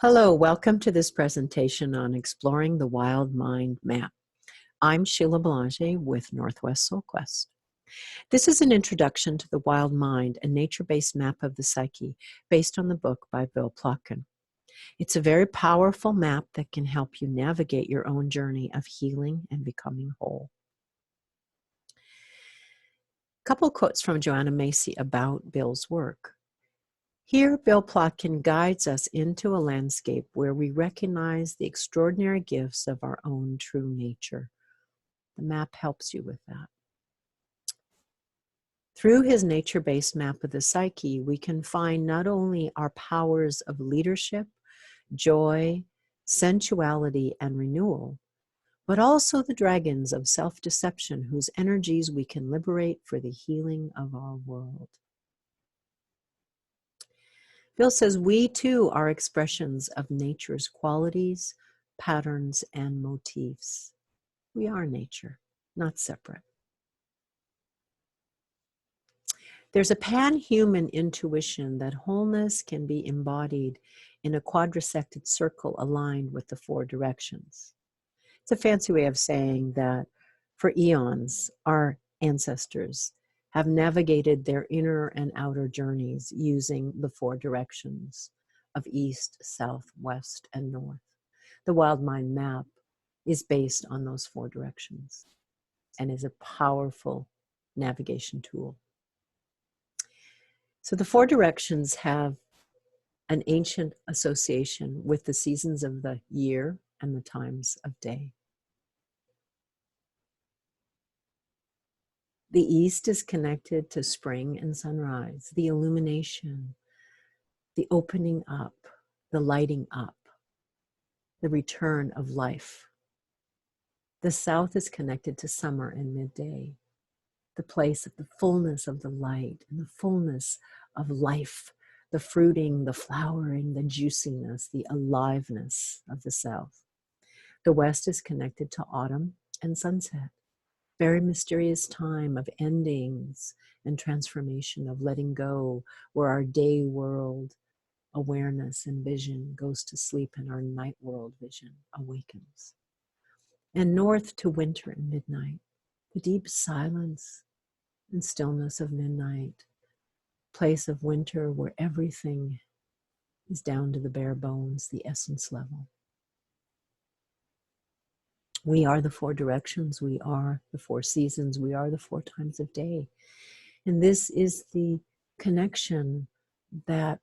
Hello, welcome to this presentation on exploring the Wild Mind Map. I'm Sheila Belanger with Northwest Soul Quest. This is an introduction to the Wild Mind, a nature-based map of the psyche based on the book by Bill Plotkin. It's a very powerful map that can help you navigate your own journey of healing and becoming whole. A couple quotes from Joanna Macy about Bill's work. Here, Bill Plotkin guides us into a landscape where we recognize the extraordinary gifts of our own true nature. The map helps you with that. Through his nature-based map of the psyche, we can find not only our powers of leadership, joy, sensuality, and renewal, but also the dragons of self-deception whose energies we can liberate for the healing of our world. Bill says we too are expressions of nature's qualities, patterns, and motifs. We are nature, not separate. There's a pan-human intuition that wholeness can be embodied in a quadrisected circle aligned with the four directions. It's a fancy way of saying that for eons, our ancestors have navigated their inner and outer journeys using the four directions of east, south, west, and north. The Wild Mind map is based on those four directions and is a powerful navigation tool. So the four directions have an ancient association with the seasons of the year and the times of day. The east is connected to spring and sunrise, the illumination, the opening up, the lighting up, the return of life. The south is connected to summer and midday, the place of the fullness of the light and the fullness of life, the fruiting, the flowering, the juiciness, the aliveness of the south. The west is connected to autumn and sunset. Very mysterious time of endings and transformation, of letting go, where our day world awareness and vision goes to sleep and our night world vision awakens. And north to winter and midnight, the deep silence and stillness of midnight, place of winter where everything is down to the bare bones, the essence level. We are the four directions, we are the four seasons, we are the four times of day. And this is the connection that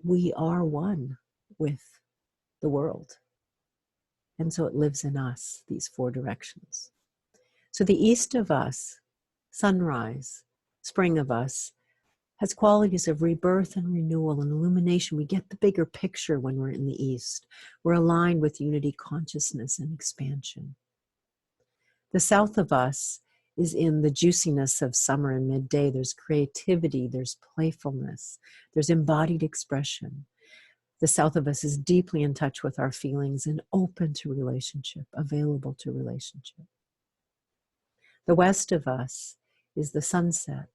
we are one with the world. And so it lives in us, these four directions. So the east of us, sunrise, spring of us, has qualities of rebirth and renewal and illumination. We get the bigger picture when we're in the east. We're aligned with unity, consciousness, and expansion. The south of us is in the juiciness of summer and midday. There's creativity, there's playfulness, there's embodied expression. The south of us is deeply in touch with our feelings and open to relationship, available to relationship. The west of us is the sunset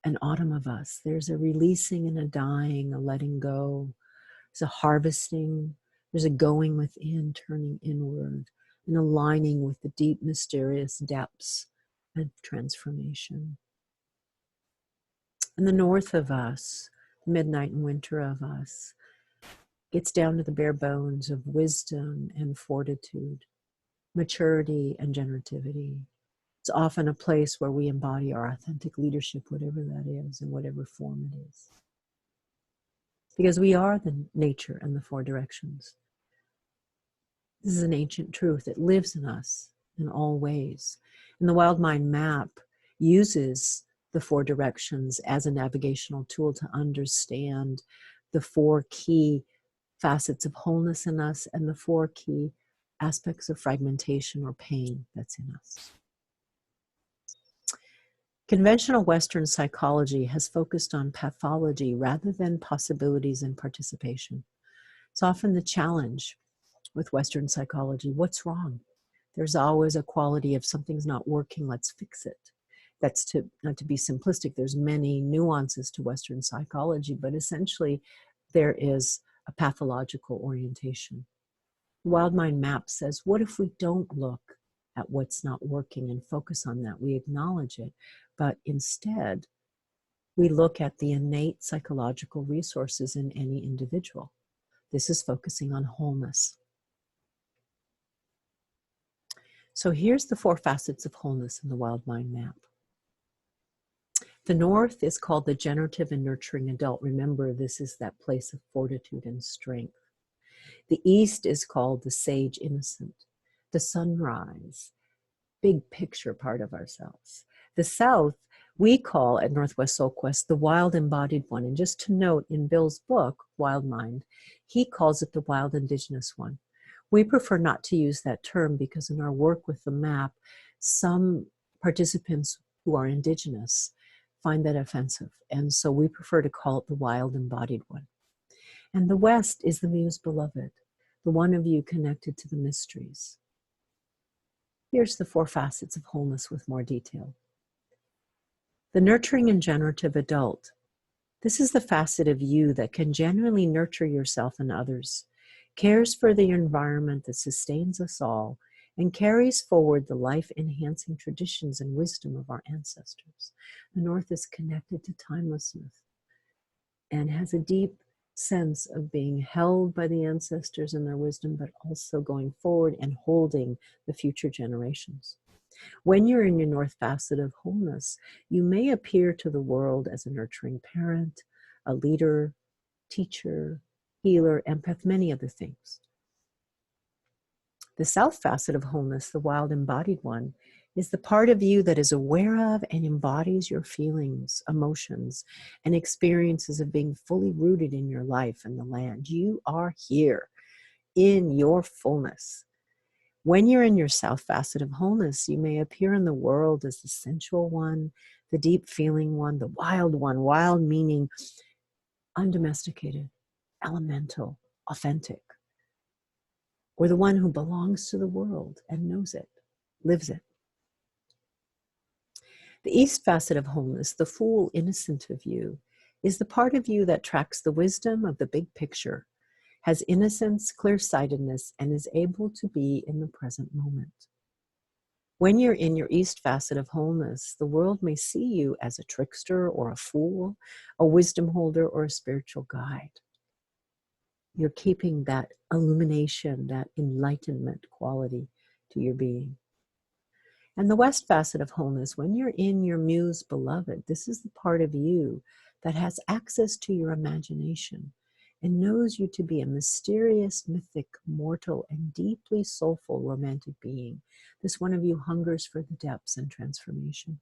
and autumn of us. There's a releasing and a dying, a letting go. There's a harvesting, there's a going within, turning inward, and aligning with the deep, mysterious depths of transformation. And the north of us, midnight and winter of us, gets down to the bare bones of wisdom and fortitude, maturity and generativity. It's often a place where we embody our authentic leadership, whatever that is, in whatever form it is. Because we are the nature and the four directions. This is an ancient truth. It lives in us in all ways. And the Wild Mind map uses the four directions as a navigational tool to understand the four key facets of wholeness in us and the four key aspects of fragmentation or pain that's in us. Conventional Western psychology has focused on pathology rather than possibilities and participation. It's often the challenge with Western psychology. What's wrong? There's always a quality of something's not working, let's fix it. That's not to be simplistic. There's many nuances to Western psychology, but essentially there is a pathological orientation. The Wild Mind Map says, what if we don't look at what's not working and focus on that? We acknowledge it, but instead, we look at the innate psychological resources in any individual. This is focusing on wholeness. So here's the 4 facets of wholeness in the Wild Mind Map. The north is called the generative and nurturing adult. Remember, this is that place of fortitude and strength. The east is called the sage innocent, the sunrise, big picture part of ourselves. The south, we call at Northwest Soul Quest the wild embodied one. And just to note, in Bill's book, Wild Mind, he calls it the wild indigenous one. We prefer not to use that term because in our work with the map, some participants who are indigenous find that offensive. And so we prefer to call it the wild embodied one. And the west is the muse beloved, the one of you connected to the mysteries. Here's the 4 facets of wholeness with more detail. The nurturing and generative adult. This is the facet of you that can genuinely nurture yourself and others, cares for the environment that sustains us all, and carries forward the life-enhancing traditions and wisdom of our ancestors. The North is connected to timelessness and has a deep sense of being held by the ancestors and their wisdom, but also going forward and holding the future generations. When you're in your North facet of wholeness, you may appear to the world as a nurturing parent, a leader, teacher, healer, empath, many other things. The South facet of wholeness, the wild embodied one, is the part of you that is aware of and embodies your feelings, emotions, and experiences of being fully rooted in your life and the land. You are here in your fullness. When you're in your South facet of wholeness, you may appear in the world as the sensual one, the deep feeling one, the wild one, wild meaning undomesticated, elemental, authentic, or the one who belongs to the world and knows it, lives it. The East facet of wholeness, the full innocent of you, is the part of you that tracks the wisdom of the big picture, has innocence, clear-sightedness, and is able to be in the present moment. When you're in your East facet of wholeness, the world may see you as a trickster or a fool, a wisdom holder, or a spiritual guide. You're keeping that illumination, that enlightenment quality to your being. And the West facet of wholeness, when you're in your muse beloved, this is the part of you that has access to your imagination and knows you to be a mysterious, mythic, mortal, and deeply soulful romantic being. This one of you hungers for the depths and transformation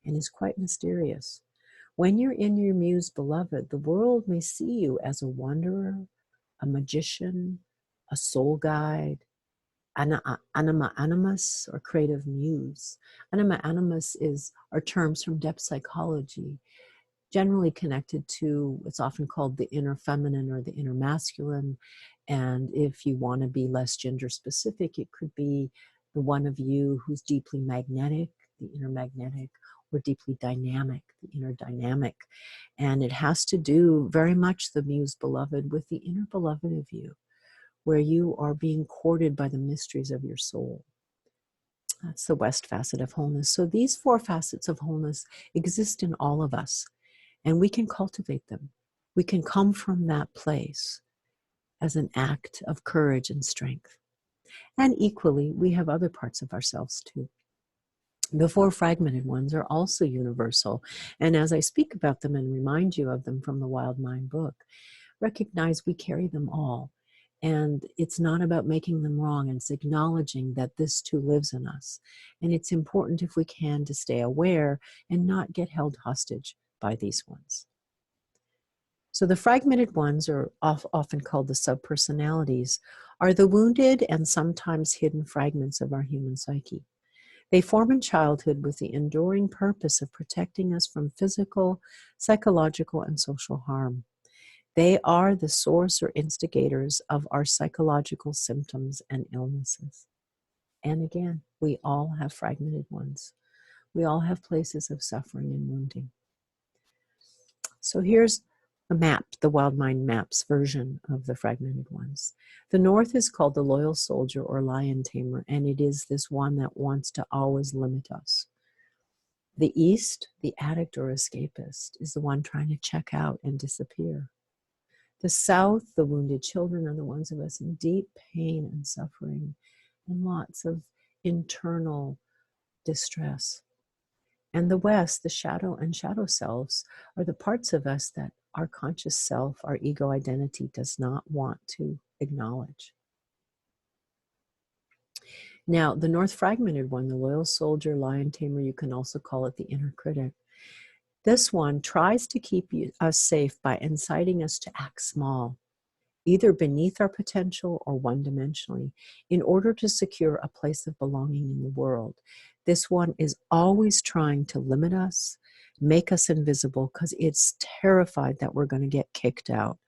and is quite mysterious. When you're in your muse beloved, the world may see you as a wanderer, a magician, a soul guide, anima animus, or creative muse. Anima animus are terms from depth psychology, generally connected to what's often called the inner feminine or the inner masculine. And if you want to be less gender specific, it could be the one of you who's deeply magnetic, the inner magnetic, or deeply dynamic, the inner dynamic. And it has to do very much, the muse beloved, with the inner beloved of you, where you are being courted by the mysteries of your soul. That's the West facet of wholeness. So these 4 facets of wholeness exist in all of us, and we can cultivate them. We can come from that place as an act of courage and strength. And equally, we have other parts of ourselves too. The 4 fragmented ones are also universal. And as I speak about them and remind you of them from the Wild Mind book, recognize we carry them all. And it's not about making them wrong. It's acknowledging that this too lives in us. And it's important, if we can, to stay aware and not get held hostage by these ones. So the fragmented ones, or often called the subpersonalities, are the wounded and sometimes hidden fragments of our human psyche. They form in childhood with the enduring purpose of protecting us from physical, psychological, and social harm. They are the source or instigators of our psychological symptoms and illnesses. And again, we all have fragmented ones. We all have places of suffering and wounding. So here's a map, the Wild Mind Maps version of the fragmented ones. The north is called the loyal soldier or lion tamer, and it is this one that wants to always limit us. The east, the addict or escapist, is the one trying to check out and disappear. The south, the wounded children, are the ones of us in deep pain and suffering and lots of internal distress. And the west, the shadow and shadow selves, are the parts of us that our conscious self, our ego identity, does not want to acknowledge. Now, the north fragmented one, the loyal soldier, lion tamer, you can also call it the inner critic. This one tries to keep us safe by inciting us to act small, either beneath our potential or one-dimensionally, in order to secure a place of belonging in the world. This one is always trying to limit us, make us invisible, because it's terrified that we're going to get kicked out.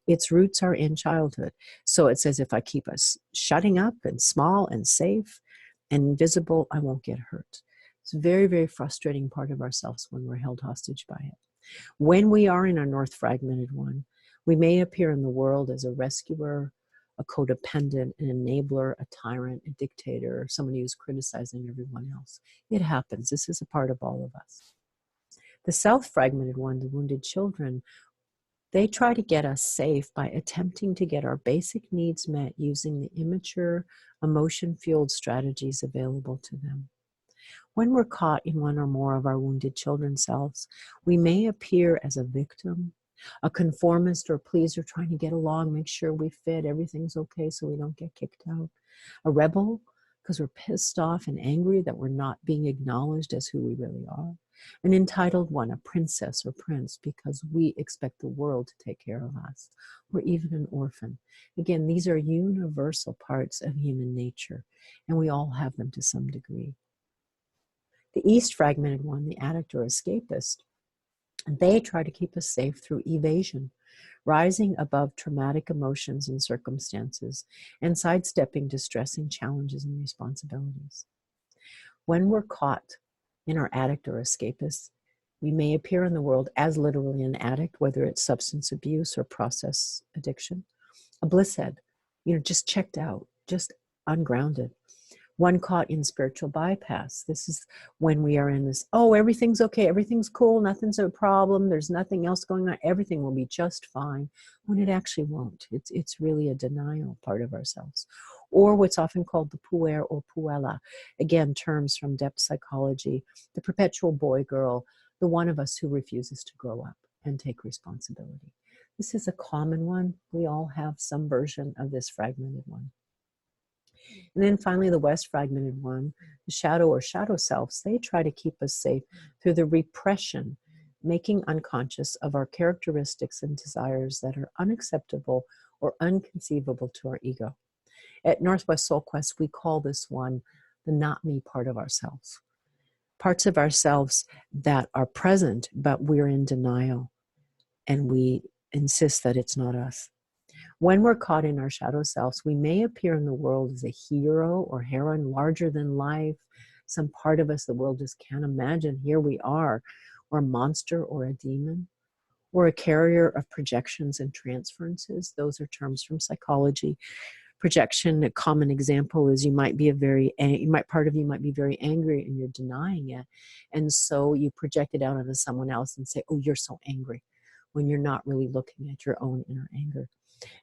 Its roots are in childhood. So it says, if I keep us shutting up and small and safe and invisible, I won't get hurt. It's a very, very frustrating part of ourselves when we're held hostage by it. When we are in our north fragmented one, we may appear in the world as a rescuer, a codependent, an enabler, a tyrant, a dictator, somebody who's criticizing everyone else. It happens. This is a part of all of us. The south fragmented one, the wounded children, they try to get us safe by attempting to get our basic needs met using the immature, emotion-fueled strategies available to them. When we're caught in one or more of our wounded children selves, we may appear as a victim, a conformist or pleaser trying to get along, make sure we fit, everything's okay so we don't get kicked out. A rebel, because we're pissed off and angry that we're not being acknowledged as who we really are. An entitled one, a princess or prince, because we expect the world to take care of us. Or even an orphan. Again, these are universal parts of human nature, and we all have them to some degree. The east fragmented one, the addict or escapist, they try to keep us safe through evasion, rising above traumatic emotions and circumstances, and sidestepping distressing challenges and responsibilities. When we're caught in our addict or escapist, we may appear in the world as literally an addict, whether it's substance abuse or process addiction, a bliss head, just checked out, just ungrounded. One caught in spiritual bypass. This is when we are in this, oh, everything's okay, everything's cool, nothing's a problem, there's nothing else going on, everything will be just fine, when it actually won't. It's really a denial part of ourselves. Or what's often called the puer or puella, again, terms from depth psychology, the perpetual boy-girl, the one of us who refuses to grow up and take responsibility. This is a common one. We all have some version of this fragmented one. And then finally, the west fragmented one, the shadow or shadow selves, they try to keep us safe through the repression, making unconscious of our characteristics and desires that are unacceptable or unconceivable to our ego. At Northwest Soul Quest, we call this one the not me part of ourselves. Parts of ourselves that are present, but we're in denial, and we insist that it's not us. When we're caught in our shadow selves, we may appear in the world as a hero or heroine, larger than life, some part of us the world just can't imagine. Here we are, or a monster or a demon, or a carrier of projections and transferences. Those are terms from psychology. Projection, a common example is part of you might be very angry and you're denying it. And so you project it out onto someone else and say, oh, you're so angry, when you're not really looking at your own inner anger.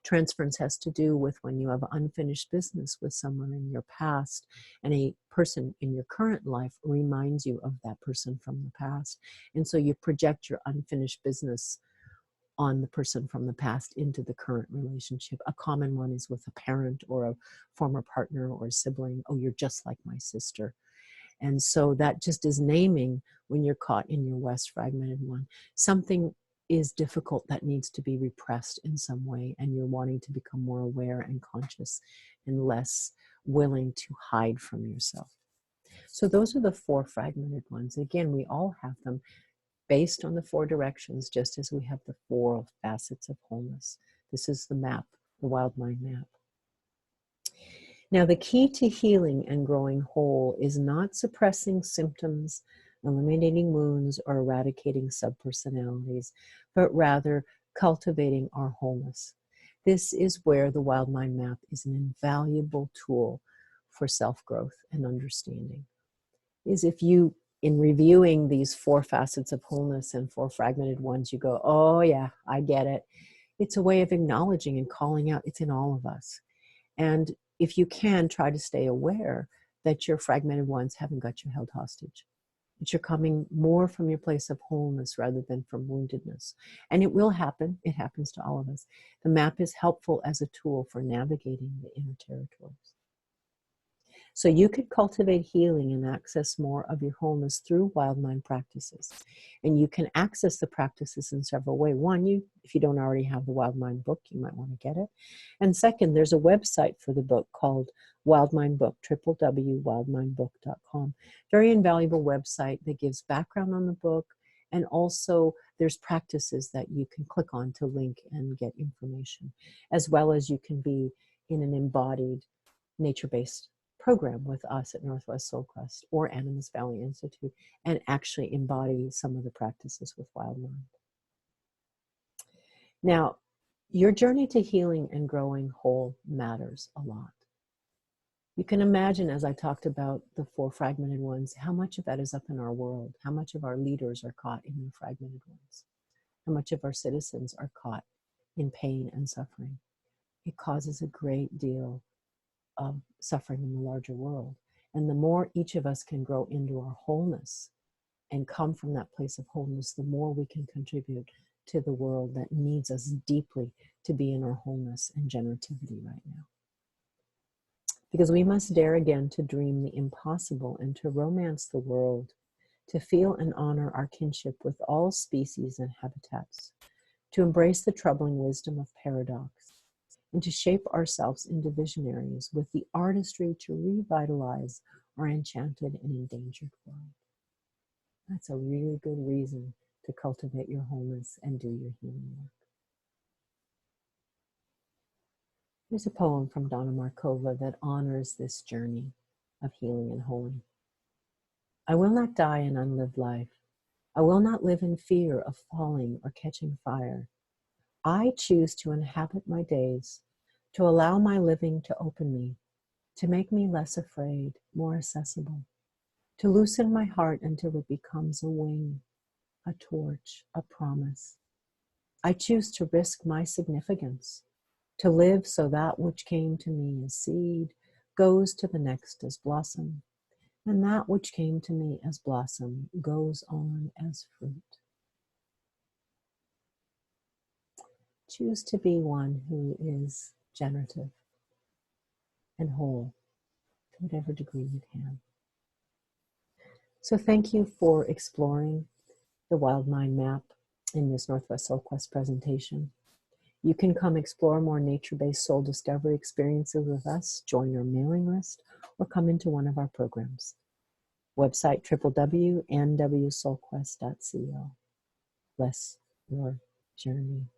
Transference has to do with when you have unfinished business with someone in your past and a person in your current life reminds you of that person from the past. And so you project your unfinished business on the person from the past into the current relationship. A common one is with a parent or a former partner or a sibling. Oh, you're just like my sister. And so that just is naming, when you're caught in your west fragmented one, something is difficult that needs to be repressed in some way, and you're wanting to become more aware and conscious and less willing to hide from yourself. So those are the four fragmented ones. Again, we all have them based on the four directions, just as we have the four facets of wholeness. This is the map, the Wild Mind map. Now, the key to healing and growing whole is not suppressing symptoms, eliminating wounds, or eradicating subpersonalities, but rather cultivating our wholeness. This is where the Wild Mind Map is an invaluable tool for self-growth and understanding. Is if you, in reviewing these 4 facets of wholeness and 4 fragmented ones, you go, oh yeah, I get it. It's a way of acknowledging and calling out it's in all of us. And if you can, try to stay aware that your fragmented ones haven't got you held hostage. That you're coming more from your place of wholeness rather than from woundedness. And it will happen. It happens to all of us. The map is helpful as a tool for navigating the inner territories. So you could cultivate healing and access more of your wholeness through Wild Mind practices. And you can access the practices in several ways. One, if you don't already have the Wild Mind book, you might want to get it. And second, there's a website for the book called Wild Mind Book, www.wildmindbook.com. Very invaluable website that gives background on the book. And also there's practices that you can click on to link and get information, as well as you can be in an embodied, nature-based program with us at Northwest Soul Quest or Animas Valley Institute and actually embody some of the practices with Wild Mind. Now, your journey to healing and growing whole matters a lot. You can imagine, as I talked about the 4 fragmented ones, how much of that is up in our world, how much of our leaders are caught in the fragmented ones, how much of our citizens are caught in pain and suffering. It causes a great deal of suffering in the larger world. And the more each of us can grow into our wholeness and come from that place of wholeness, the more we can contribute to the world that needs us deeply to be in our wholeness and generativity right now. Because we must dare again to dream the impossible and to romance the world, to feel and honor our kinship with all species and habitats, to embrace the troubling wisdom of paradox, and to shape ourselves into visionaries with the artistry to revitalize our enchanted and endangered world. That's a really good reason to cultivate your wholeness and do your healing work. Here's a poem from Donna Markova that honors this journey of healing and holding. I will not die an unlived life. I will not live in fear of falling or catching fire. I choose to inhabit my days, to allow my living to open me, to make me less afraid, more accessible, to loosen my heart until it becomes a wing, a torch, a promise. I choose to risk my significance, to live so that which came to me as seed goes to the next as blossom, and that which came to me as blossom goes on as fruit. Choose to be one who is generative and whole to whatever degree you can. So thank you for exploring the Wild Mind Map in this Northwest Soul Quest presentation. You can come explore more nature-based soul discovery experiences with us, join our mailing list, or come into one of our programs. Website www.nwsoulquest.co. Bless your journey.